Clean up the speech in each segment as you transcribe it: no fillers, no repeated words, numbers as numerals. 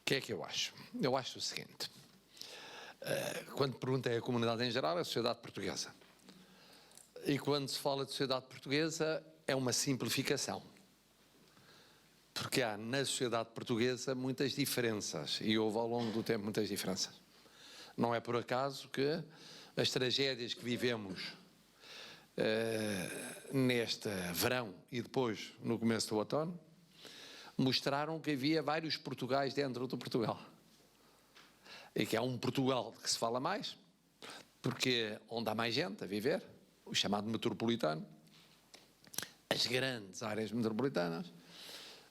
O que é que eu acho? Eu acho o seguinte, quando perguntei à comunidade em geral, é a sociedade portuguesa. E quando se fala de sociedade portuguesa, é uma simplificação. Porque há na sociedade portuguesa muitas diferenças, e houve ao longo do tempo muitas diferenças. Não é por acaso que as tragédias que vivemos neste verão e depois no começo do outono, mostraram que havia vários Portugais dentro do Portugal. E que há um Portugal que se fala mais, porque onde há mais gente a viver, o chamado metropolitano, as grandes áreas metropolitanas,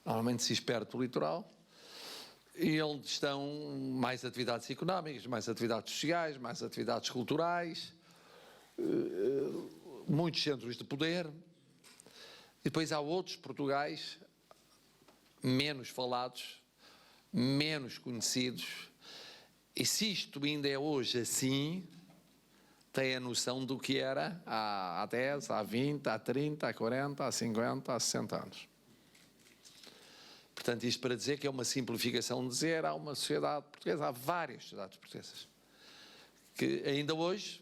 normalmente se espera do litoral, e onde estão mais atividades económicas, mais atividades sociais, mais atividades culturais, muitos centros de poder. E depois há outros Portugais menos falados, menos conhecidos, e se isto ainda é hoje assim, tem a noção do que era há 10, há 20, há 30, há 40, há 50, há 60 anos. Portanto, isto para dizer que é uma simplificação de dizer, há uma sociedade portuguesa, há várias sociedades portuguesas, que ainda hoje,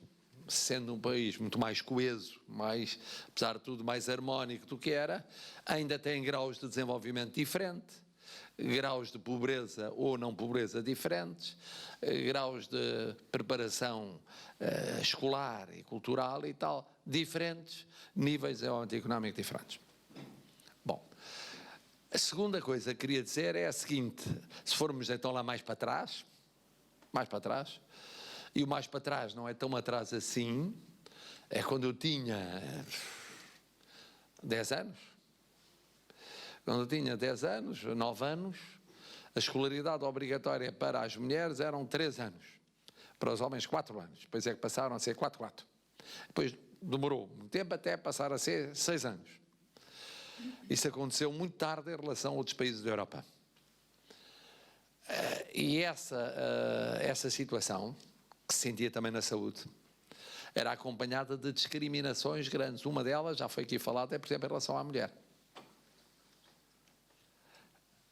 sendo um país muito mais coeso, mais, apesar de tudo, mais harmónico do que era, ainda tem graus de desenvolvimento diferentes, graus de pobreza ou não pobreza diferentes, graus de preparação escolar e cultural e tal, diferentes, níveis de desenvolvimento económico diferentes. Bom, a segunda coisa que queria dizer é a seguinte, se formos então lá mais para trás, e o mais para trás não é tão atrás assim, é quando eu tinha 10 anos. Quando eu tinha 10 anos, 9 anos, a escolaridade obrigatória para as mulheres eram 3 anos, para os homens 4 anos, depois é que passaram a ser 4. Depois demorou um tempo até passar a ser 6 anos. Isso aconteceu muito tarde em relação a outros países da Europa. E essa situação, que se sentia também na saúde, era acompanhada de discriminações grandes. Uma delas, já foi aqui falada, é, por exemplo, em relação à mulher.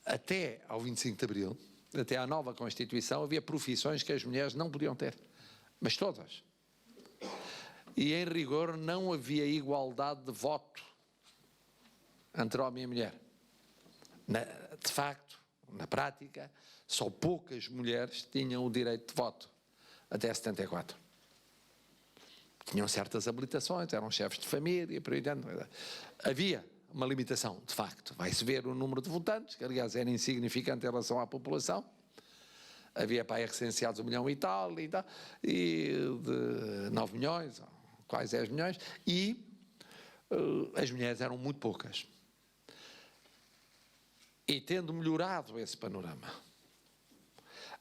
Até ao 25 de Abril, até à nova Constituição, havia profissões que as mulheres não podiam ter, mas todas. E, em rigor, não havia igualdade de voto entre homem e mulher. De facto, na prática, só poucas mulheres tinham o direito de voto, até 74. Tinham certas habilitações, eram chefes de família, por aí dentro. Havia uma limitação, de facto. Vai-se ver o número de votantes, que aliás era insignificante em relação à população. Havia para aí recenseados 1 milhão e tal, e de 9 milhões, quase 10 milhões, e as mulheres eram muito poucas. E tendo melhorado esse panorama,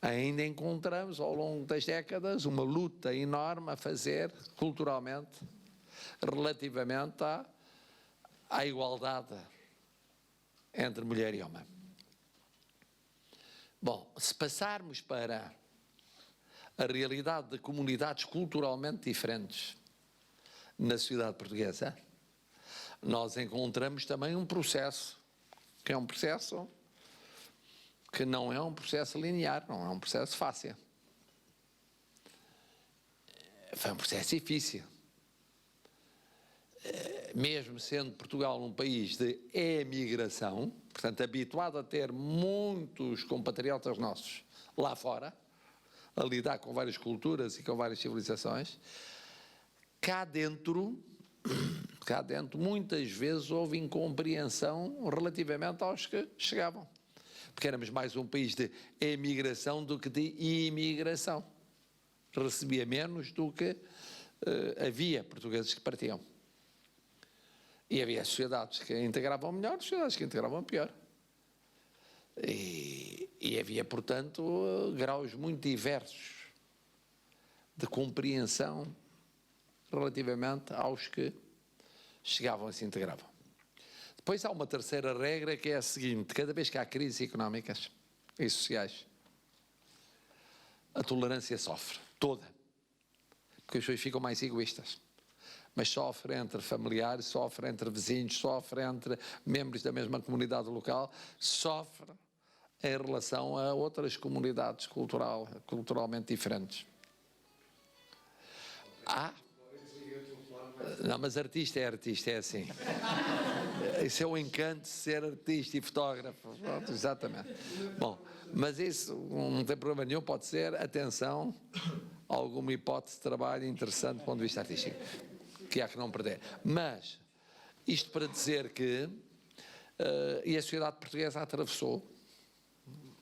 ainda encontramos ao longo das décadas uma luta enorme a fazer culturalmente relativamente à igualdade entre mulher e homem. Bom, se passarmos para a realidade de comunidades culturalmente diferentes na sociedade portuguesa, nós encontramos também um processo, que é um processo que não é um processo linear, não é um processo fácil. Foi um processo difícil. Mesmo sendo Portugal um país de emigração, portanto habituado a ter muitos compatriotas nossos lá fora, a lidar com várias culturas e com várias civilizações, cá dentro muitas vezes houve incompreensão relativamente aos que chegavam, porque éramos mais um país de emigração do que de imigração. Recebia menos do que havia portugueses que partiam. E havia sociedades que integravam melhor, sociedades que integravam pior. E havia, portanto, graus muito diversos de compreensão relativamente aos que chegavam e se integravam. Depois há uma terceira regra, que é a seguinte: cada vez que há crises económicas e sociais, a tolerância sofre, toda, porque as pessoas ficam mais egoístas. Mas sofre entre familiares, sofre entre vizinhos, sofre entre membros da mesma comunidade local, sofre em relação a outras comunidades culturalmente diferentes. Não, mas artista é assim. Isso é o encanto de ser artista e fotógrafo. Pronto, exatamente. Bom, mas isso não tem problema nenhum, pode ser, atenção, alguma hipótese de trabalho interessante do ponto de vista artístico, que há que não perder. Mas, isto para dizer que, e a sociedade portuguesa atravessou,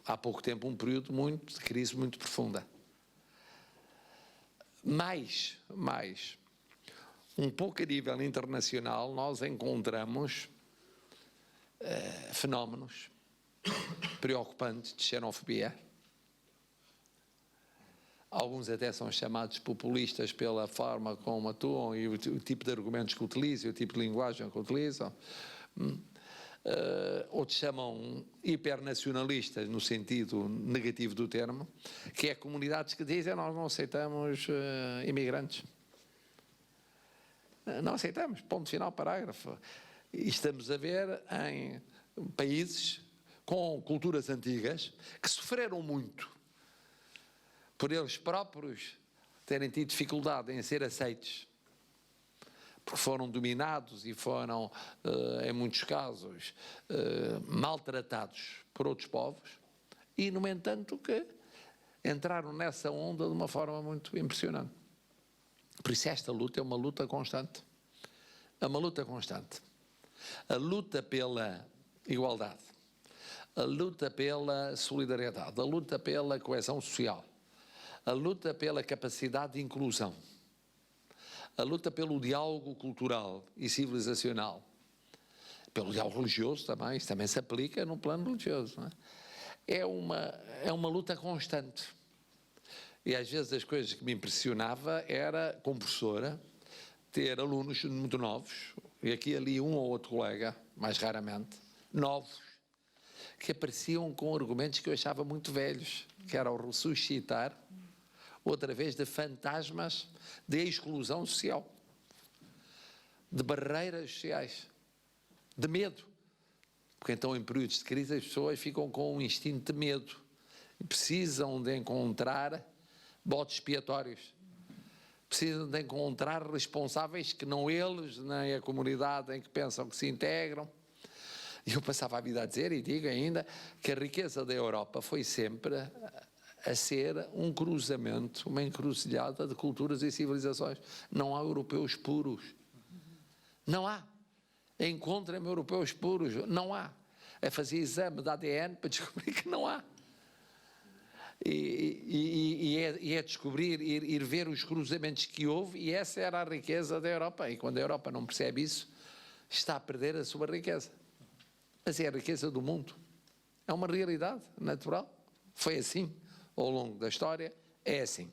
há pouco tempo, um período de crise muito profunda. Mais, um pouco a nível internacional, nós encontramos fenómenos preocupantes de xenofobia. Alguns até são chamados populistas pela forma como atuam e o tipo de argumentos que utilizam, o tipo de linguagem que utilizam. Outros chamam hipernacionalistas, no sentido negativo do termo, que é comunidades que dizem nós não aceitamos imigrantes. Não aceitamos, ponto final, parágrafo. E estamos a ver em países com culturas antigas que sofreram muito por eles próprios terem tido dificuldade em ser aceitos, porque foram dominados e foram, em muitos casos, maltratados por outros povos, e, no entanto, que entraram nessa onda de uma forma muito impressionante. Por isso esta luta é uma luta constante. É uma luta constante. A luta pela igualdade, a luta pela solidariedade, a luta pela coesão social, a luta pela capacidade de inclusão, a luta pelo diálogo cultural e civilizacional, pelo diálogo religioso também, isso também se aplica no plano religioso, não é? É uma luta constante. E às vezes as coisas que me impressionava era, como professora, ter alunos muito novos, e aqui e ali um ou outro colega, mais raramente, novos, que apareciam com argumentos que eu achava muito velhos, que era o ressuscitar, outra vez, de fantasmas de exclusão social, de barreiras sociais, de medo. Porque então, em períodos de crise, as pessoas ficam com um instinto de medo e precisam de encontrar botes expiatórios. Precisam de encontrar responsáveis que não eles, nem a comunidade em que pensam que se integram. E eu passava a vida a dizer, e digo ainda, que a riqueza da Europa foi sempre a ser um cruzamento, uma encruzilhada de culturas e civilizações. Não há europeus puros. Não há. Encontrem-me europeus puros. Não há. É fazer exame de ADN para descobrir que não há. E é descobrir, ir ver os cruzamentos que houve, e essa era a riqueza da Europa. E quando a Europa não percebe isso, está a perder a sua riqueza. Mas é a riqueza do mundo. É uma realidade natural. Foi assim ao longo da história, é assim.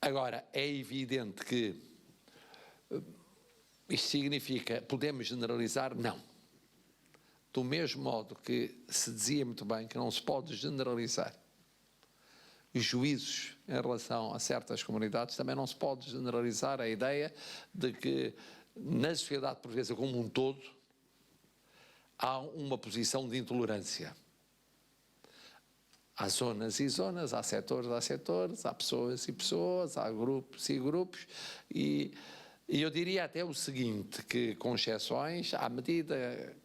Agora, é evidente que isto significa, podemos generalizar? Não. Do mesmo modo que se dizia muito bem que não se pode generalizar os juízos em relação a certas comunidades, também não se pode generalizar a ideia de que na sociedade portuguesa como um todo há uma posição de intolerância. Há zonas e zonas, há setores, há pessoas e pessoas, há grupos e grupos, e eu diria até o seguinte, que com exceções, à medida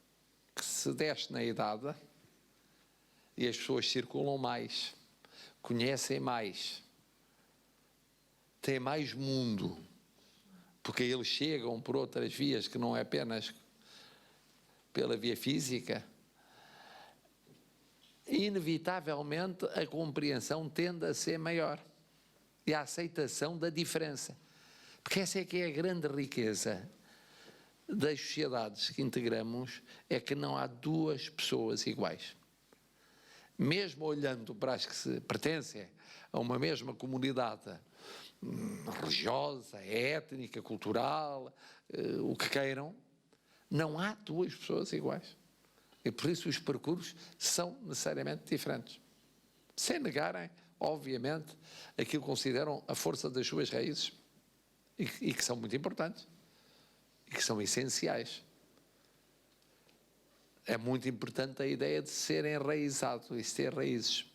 que se desce na idade e as pessoas circulam mais, conhecem mais, têm mais mundo, porque eles chegam por outras vias que não é apenas pela via física, inevitavelmente a compreensão tende a ser maior e a aceitação da diferença. Porque essa é que é a grande riqueza das sociedades que integramos, é que não há duas pessoas iguais. Mesmo olhando para as que se pertencem a uma mesma comunidade religiosa, étnica, cultural, o que queiram, não há duas pessoas iguais. E por isso os percursos são necessariamente diferentes. Sem negarem, obviamente, aquilo que consideram a força das suas raízes e que são muito importantes e que são essenciais. é muito importante a ideia de ser enraizado e ter raízes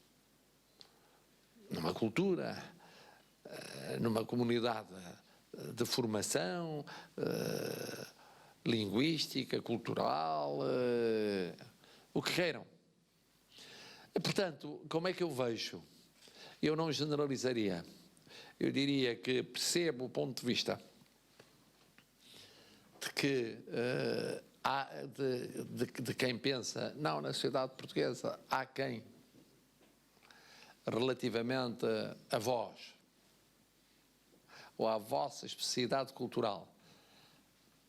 numa cultura, numa comunidade de formação linguística, cultural, o que queiram. E, portanto, como é que eu vejo? Eu não generalizaria. Eu diria que percebo o ponto de vista de que de quem pensa, não, na sociedade portuguesa há quem, relativamente a vós, ou à vossa especificidade cultural,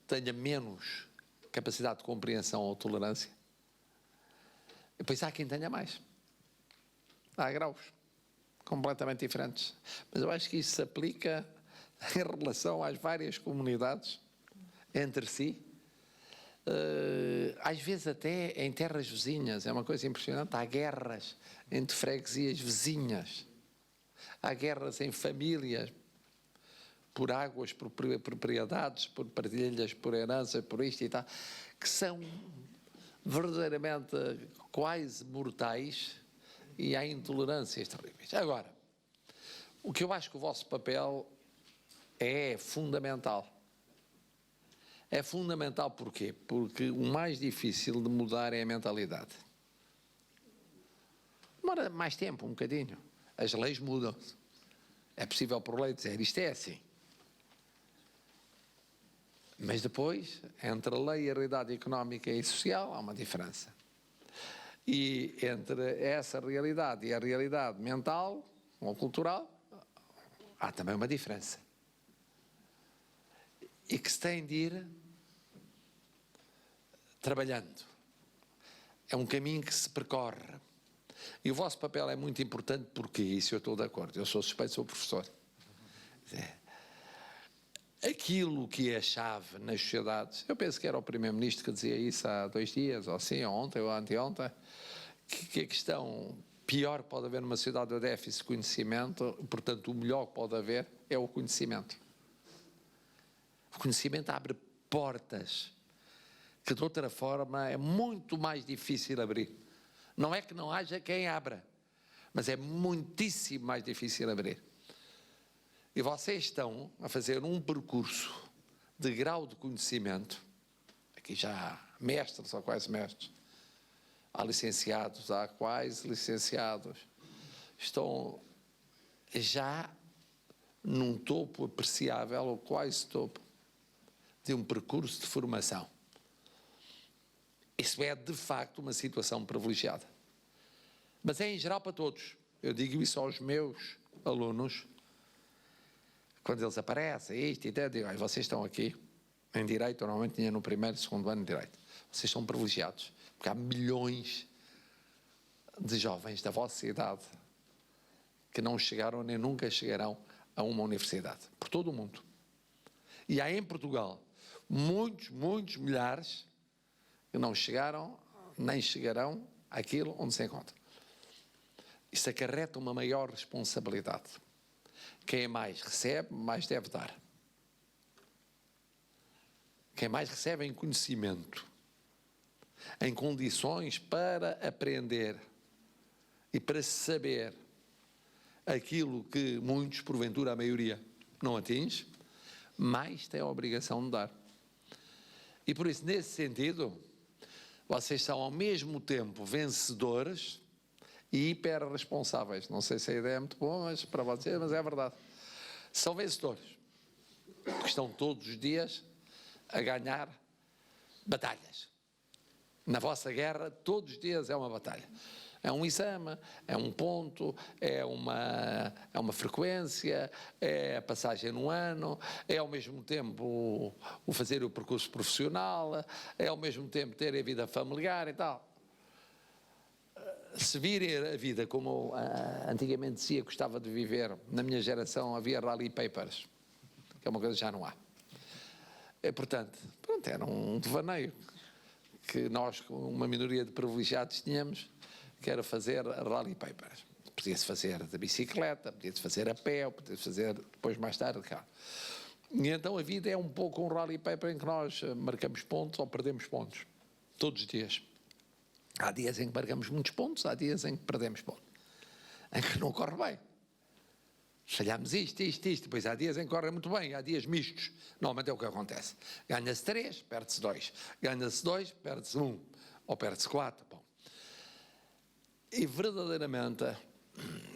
tenha menos capacidade de compreensão ou tolerância. E depois há quem tenha mais. Há graus completamente diferentes. Mas eu acho que isso se aplica em relação às várias comunidades entre si. Às vezes até em terras vizinhas, é uma coisa impressionante, há guerras entre freguesias vizinhas, há guerras em famílias, por águas, por propriedades, por partilhas, por heranças, por isto e tal, que são verdadeiramente quase mortais e há intolerâncias terríveis. Agora, o que eu acho que o vosso papel é fundamental. É fundamental porquê? Porque o mais difícil de mudar é a mentalidade. Demora mais tempo, um bocadinho. As leis mudam-se. É possível por lei dizer isto é assim. Mas depois, entre a lei e a realidade económica e social, há uma diferença. E entre essa realidade e a realidade mental ou cultural, há também uma diferença. E que se tem de ir trabalhando. É um caminho que se percorre. E o vosso papel é muito importante porque isso eu estou de acordo. Eu sou suspeito, sou professor. Aquilo que é a chave nas sociedades, eu penso que era o primeiro-ministro que dizia isso há 2 dias, ou assim, ou ontem, ou anteontem, que a questão pior que pode haver numa sociedade é o déficit de conhecimento, portanto o melhor que pode haver é o conhecimento. O conhecimento abre portas que de outra forma é muito mais difícil abrir. Não é que não haja quem abra, mas é muitíssimo mais difícil abrir. E vocês estão a fazer um percurso de grau de conhecimento, aqui já há mestres ou quase mestres, há licenciados, há quase licenciados, estão já num topo apreciável, ou quase topo, de um percurso de formação. Isso é, de facto, uma situação privilegiada. Mas é em geral para todos. Eu digo isso aos meus alunos, quando eles aparecem, isto e tal, digo, vocês estão aqui em Direito, normalmente tinha no 1º e 2º ano de Direito. Vocês são privilegiados, porque há milhões de jovens da vossa idade que não chegaram nem nunca chegarão a uma universidade, por todo o mundo. E há em Portugal muitos milhares que não chegaram, nem chegarão àquilo onde se encontra. Isso acarreta uma maior responsabilidade. Quem mais recebe, mais deve dar. Quem mais recebe em conhecimento, em condições para aprender e para saber aquilo que muitos, porventura a maioria, não atinge, mais tem a obrigação de dar. E por isso, nesse sentido, vocês são ao mesmo tempo vencedores e hiperresponsáveis. Não sei se a ideia é muito boa, mas para vocês, mas é verdade. São vencedores, porque estão todos os dias a ganhar batalhas. Na vossa guerra, todos os dias é uma batalha. É um exame, é um ponto, é uma frequência, é a passagem no ano, é ao mesmo tempo o fazer o percurso profissional, é ao mesmo tempo ter a vida familiar e tal. Se virem a vida como antigamente dizia que gostava de viver, na minha geração havia rally papers, que é uma coisa que já não há. Portanto, era um devaneio que nós, com uma minoria de privilegiados, tínhamos, que era fazer rally papers. Podia-se fazer de bicicleta, podia-se fazer a pé, podia-se fazer depois mais tarde de carro. E então a vida é um pouco um rally paper em que nós marcamos pontos ou perdemos pontos, todos os dias. Há dias em que marcamos muitos pontos, há dias em que perdemos pontos, em que não corre bem. Falhamos isto, depois há dias em que corre muito bem, há dias mistos. Normalmente é o que acontece. Ganha-se 3, perde-se 2. Ganha-se 2, perde-se 1. Ou perde-se 4. Bom. E verdadeiramente,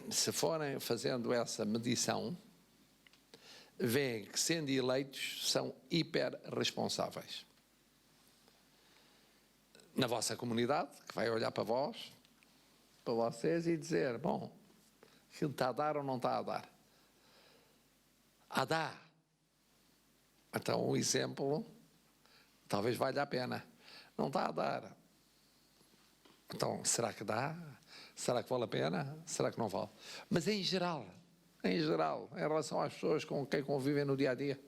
se forem fazendo essa medição, veem que, sendo eleitos, são hiper responsáveis. Na vossa comunidade, que vai olhar para vós, para vocês e dizer, bom, aquilo está a dar ou não está a dar? Dá. Então, um exemplo, talvez valha a pena. Não está a dar. Então, será que dá? Será que vale a pena? Será que não vale? Mas em geral, em relação às pessoas com quem convivem no dia-a-dia,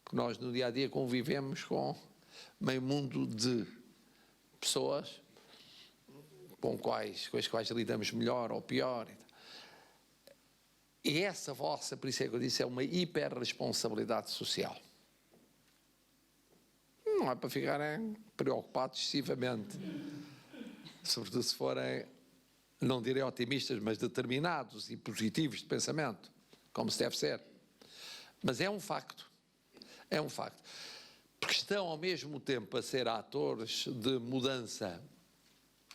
porque nós no dia-a-dia convivemos com meio mundo de pessoas com as quais lidamos melhor ou pior. E essa vossa, por isso é que eu disse, é uma hiperresponsabilidade social. Não é para ficarem preocupados excessivamente, sobretudo se forem, não direi otimistas, mas determinados e positivos de pensamento, como se deve ser. Mas é um facto, porque estão ao mesmo tempo a ser atores de mudança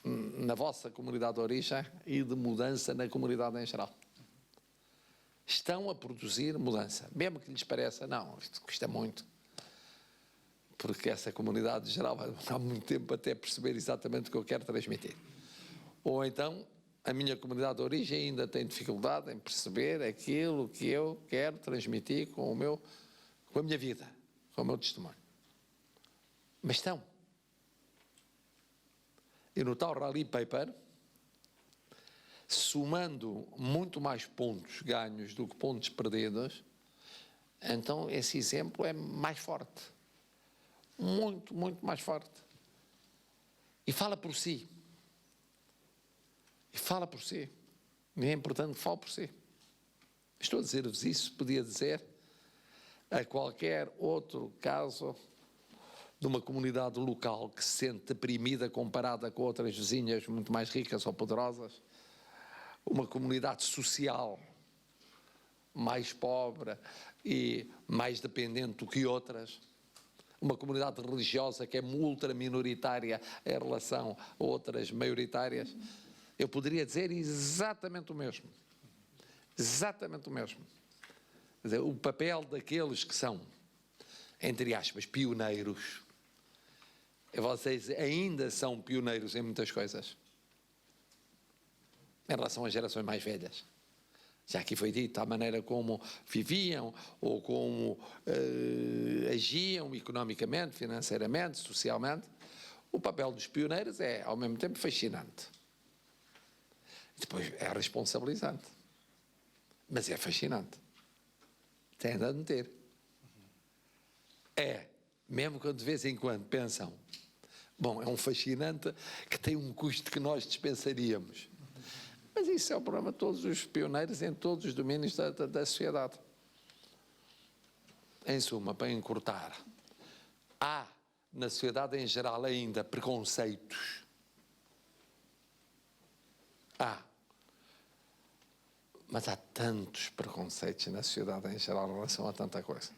na vossa comunidade de origem e de mudança na comunidade em geral. Estão a produzir mudança, mesmo que lhes pareça, não, isto custa muito, porque essa comunidade em geral vai demorar muito tempo até perceber exatamente o que eu quero transmitir. Ou então, a minha comunidade de origem ainda tem dificuldade em perceber aquilo que eu quero transmitir com a minha vida, com o meu testemunho. Mas estão. E no tal Rally Paper, somando muito mais pontos ganhos do que pontos perdidos, então esse exemplo é mais forte. Muito, muito mais forte. E fala por si. E é importante que fale por si. Estou a dizer-vos isso, podia dizer a qualquer outro caso de uma comunidade local que se sente deprimida comparada com outras vizinhas muito mais ricas ou poderosas, uma comunidade social mais pobre e mais dependente do que outras, uma comunidade religiosa que é ultra minoritária em relação a outras maioritárias, eu poderia dizer exatamente o mesmo. Exatamente o mesmo. Quer dizer, o papel daqueles que são, entre aspas, pioneiros, vocês ainda são pioneiros em muitas coisas, em relação às gerações mais velhas. Já aqui foi dito, a maneira como viviam ou como agiam economicamente, financeiramente, socialmente. O papel dos pioneiros é, ao mesmo tempo, fascinante. Depois é responsabilizante. Mas é fascinante. Tem de admitir. É, mesmo quando de vez em quando pensam, bom, é um fascinante que tem um custo que nós dispensaríamos. Mas isso é o problema de todos os pioneiros em todos os domínios da sociedade. Em suma, para encurtar, há na sociedade em geral ainda preconceitos. Mas há tantos preconceitos na sociedade em geral em relação a tanta coisa.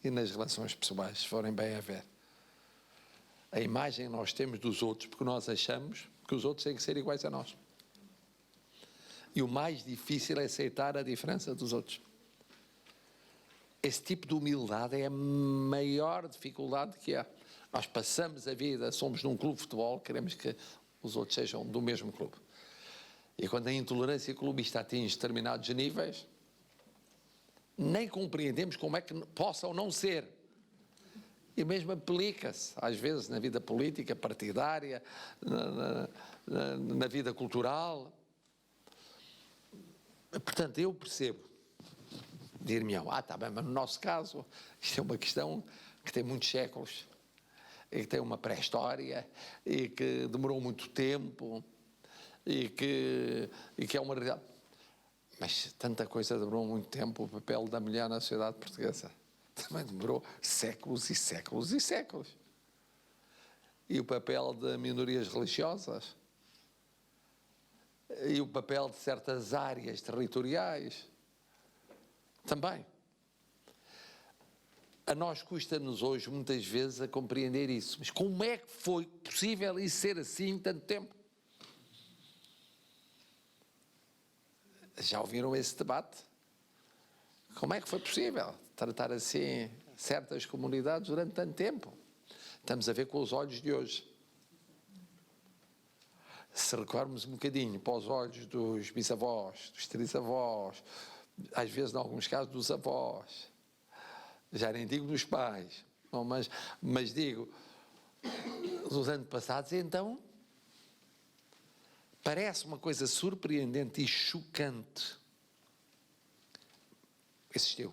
E nas relações pessoais, se forem bem a ver. A imagem que nós temos dos outros, porque nós achamos que os outros têm que ser iguais a nós. E o mais difícil é aceitar a diferença dos outros. Esse tipo de humildade é a maior dificuldade que há. Nós passamos a vida, somos num clube de futebol, queremos que os outros sejam do mesmo clube. E quando a intolerância clubista atinge determinados níveis, nem compreendemos como é que possa ou não ser. E mesmo aplica-se, às vezes, na vida política, partidária, na vida cultural. Portanto, eu percebo, dir-me-ão, está bem, mas no nosso caso, isto é uma questão que tem muitos séculos, e que tem uma pré-história, e que demorou muito tempo, e que é uma realidade. Mas tanta coisa demorou muito tempo, o papel da mulher na sociedade portuguesa também demorou séculos e séculos e séculos. e o papel de minorias religiosas, e o papel de certas áreas territoriais, também. A nós custa-nos hoje, muitas vezes, a compreender isso. Mas como é que foi possível isso ser assim tanto tempo? Já ouviram esse debate? Como é que foi possível tratar assim certas comunidades durante tanto tempo? Estamos a ver com os olhos de hoje. Se recuarmos um bocadinho para os olhos dos bisavós, dos trisavós, às vezes, em alguns casos, dos avós, já nem digo dos pais, não, mas digo dos antepassados, então parece uma coisa surpreendente e chocante. Existiu.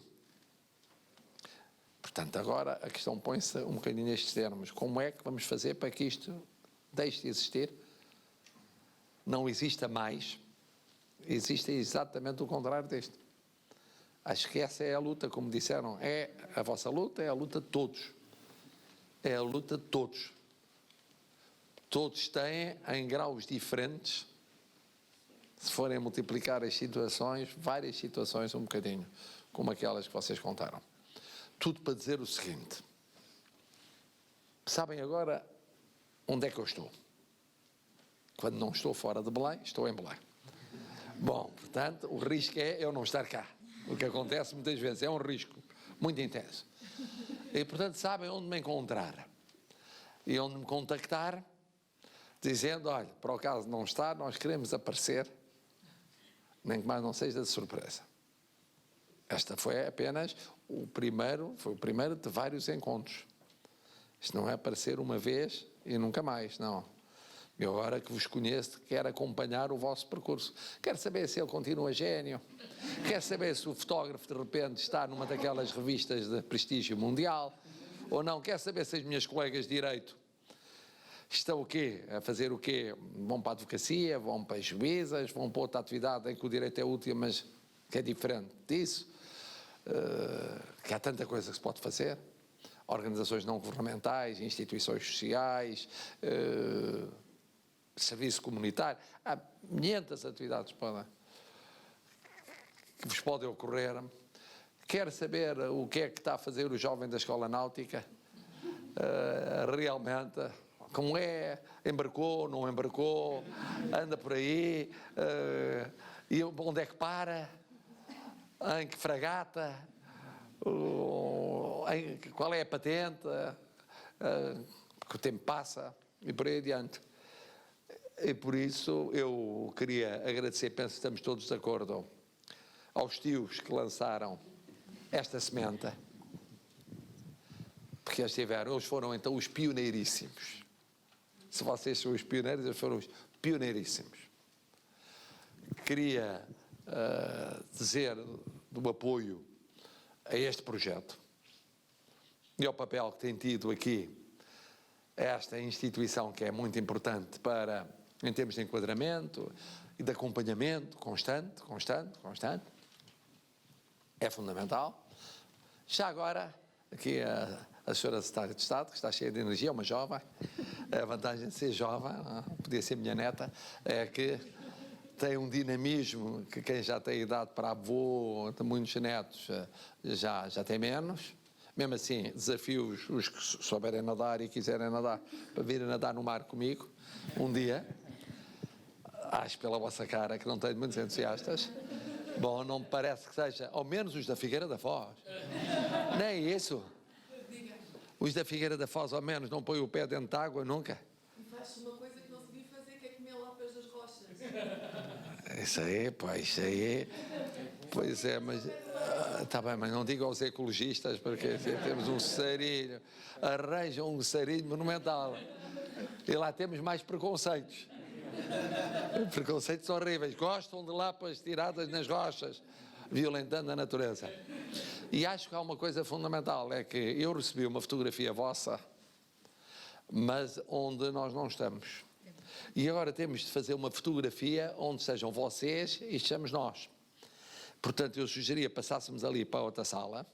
Portanto, agora a questão põe-se um bocadinho nestes termos. Como é que vamos fazer para que isto deixe de existir? Não exista mais. Existe exatamente o contrário disto. Acho que essa é a luta, como disseram, é a vossa luta, é a luta de todos. É a luta de todos. Todos têm, em graus diferentes, se forem multiplicar as situações, várias situações um bocadinho, como aquelas que vocês contaram. Tudo para dizer o seguinte. Sabem agora onde é que eu estou? Quando não estou fora de Belém, estou em Belém. Bom, portanto, o risco é eu não estar cá. O que acontece muitas vezes é um risco muito intenso. E, portanto, sabem onde me encontrar. E onde me contactar, dizendo, olha, para o caso de não estar, nós queremos aparecer, nem que mais não seja de surpresa. Esta foi apenas o primeiro de vários encontros. Isto não é aparecer uma vez e nunca mais, não. Eu agora que vos conheço, quero acompanhar o vosso percurso. Quero saber se ele continua gênio. Quero saber se o fotógrafo, de repente, está numa daquelas revistas de prestígio mundial ou não. Quero saber se as minhas colegas de Direito estão o quê? A fazer o quê? Vão para a advocacia, vão para as juízas, vão para outra atividade em que o direito é útil, mas que é diferente disso. Que há tanta coisa que se pode fazer. Organizações não governamentais, instituições sociais, serviço comunitário, há 500 atividades que vos podem ocorrer. Quer saber o que é que está a fazer o jovem da escola náutica? Realmente, como é? Embarcou, não embarcou? Anda por aí? E onde é que para? Em que fragata? Qual é a patente? Porque o tempo passa e por aí adiante. E por isso eu queria agradecer, penso que estamos todos de acordo, aos tios que lançaram esta semente, porque eles foram então os pioneiríssimos. Se vocês são os pioneiros, eles foram os pioneiríssimos. Queria dizer do apoio a este projeto e ao papel que tem tido aqui esta instituição, que é muito importante em termos de enquadramento e de acompanhamento constante, é fundamental. Já agora, aqui a senhora secretária de Estado, que está cheia de energia, uma jovem, a vantagem de ser jovem, podia ser minha neta, é que tem um dinamismo que quem já tem idade para avô, de muitos netos, já tem menos. Mesmo assim, desafio os que souberem nadar e quiserem nadar, para virem nadar no mar comigo, um dia. Acho pela vossa cara que não tenho muitos entusiastas. Bom, não me parece que seja, ao menos os da Figueira da Foz. Não é isso? Os da Figueira da Foz, ao menos, não põem o pé dentro de água nunca. E faz-se uma coisa que não se devia fazer, que é comer lapas das rochas. Isso aí, pois é, mas está bem, mas não digo aos ecologistas, porque temos um sarilho, arranjam um sarilho monumental. E lá temos mais preconceitos. Preconceitos horríveis. Gostam de lapas tiradas nas rochas, violentando a natureza. E acho que há uma coisa fundamental, é que eu recebi uma fotografia vossa, mas onde nós não estamos. E agora temos de fazer uma fotografia onde sejam vocês e estejamos nós. Portanto, eu sugeria passássemos ali para outra sala